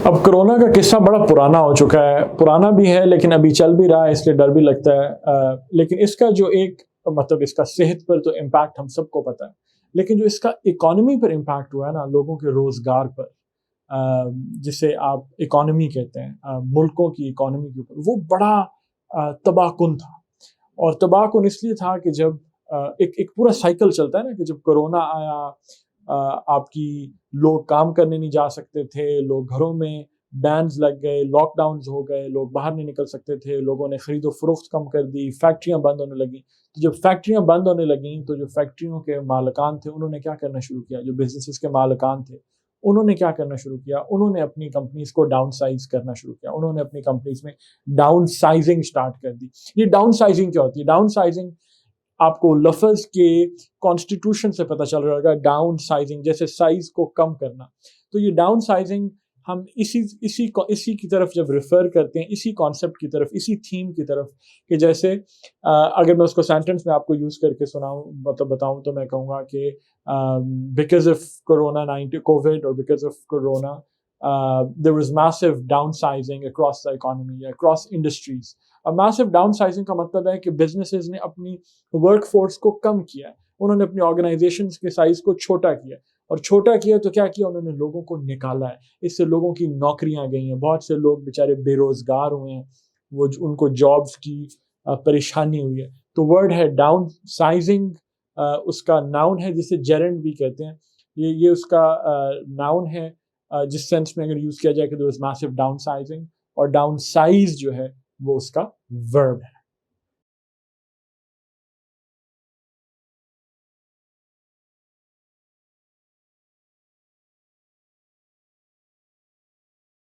اب کرونا کا قصہ بڑا پرانا ہو چکا ہے، پرانا بھی ہے لیکن ابھی چل بھی رہا ہے، اس لیے ڈر بھی لگتا ہے، لیکن اس کا جو ایک مطلب اس کا صحت پر تو امپیکٹ ہم سب کو پتہ ہے، لیکن جو اس کا اکانومی پر امپیکٹ ہوا ہے نا، لوگوں کے روزگار پر، جسے آپ اکانومی کہتے ہیں، ملکوں کی اکانومی کے اوپر، وہ بڑا تباہ کن تھا۔ اور تباہ کن اس لیے تھا کہ جب ایک پورا سائیکل چلتا ہے نا، کہ جب کرونا آیا، آپ کی لوگ کام کرنے نہیں جا سکتے تھے، لوگ گھروں میں بینز لگ گئے، لاک ڈاؤنز ہو گئے، لوگ باہر نہیں نکل سکتے تھے، لوگوں نے خرید و فروخت کم کر دی، فیکٹریاں بند ہونے لگیں۔ تو جب فیکٹریاں بند ہونے لگیں تو جو فیکٹریوں کے مالکان تھے انہوں نے کیا کرنا شروع کیا، جو بزنسز کے مالکان تھے انہوں نے کیا کرنا شروع کیا، انہوں نے اپنی کمپنیز کو ڈاؤن سائز کرنا شروع کیا، انہوں نے اپنی کمپنیز میں ڈاؤن سائزنگ سٹارٹ کر دی۔ یہ ڈاؤن سائزنگ کیا ہوتی ہے؟ ڈاؤن سائزنگ آپ کو لفظ کے کانسٹیٹیوشن سے پتہ چل رہا ہوگا، ڈاؤن سائزنگ جیسے سائز کو کم کرنا۔ تو یہ ڈاؤن سائزنگ ہم اسی کی طرف جب ریفر کرتے ہیں، اسی کانسیپٹ کی طرف، اسی تھیم کی طرف، کہ جیسے اگر میں اس کو سینٹنس میں آپ کو یوز کر کے بتاؤں تو میں کہوں گا کہ بیکاز آف کووڈ اور because of corona there was massive downsizing across the economy, across industries. massive downsizing کا مطلب ہے کہ بزنسز نے اپنی ورک فورس کو کم کیا، انہوں نے اپنی آرگنائزیشنز کے سائز کو چھوٹا کیا، اور چھوٹا کیا تو کیا کیا، انہوں نے لوگوں کو نکالا ہے، اس سے لوگوں کی نوکریاں گئی ہیں، بہت سے لوگ بیچارے بے روزگار ہوئے ہیں، وہ ان کو جابز کی پریشانی ہوئی ہے۔ تو ورڈ ہے ڈاؤن سائزنگ، اس کا ناؤن ہے جسے جیرنڈ بھی کہتے ہیں، یہ اس کا ناؤن ہے جس سینس میں اگر یوز کیا جائے کہ there was massive downsizing، اور ڈاؤن سائز جو ہے وہ اس کا ورب ہے۔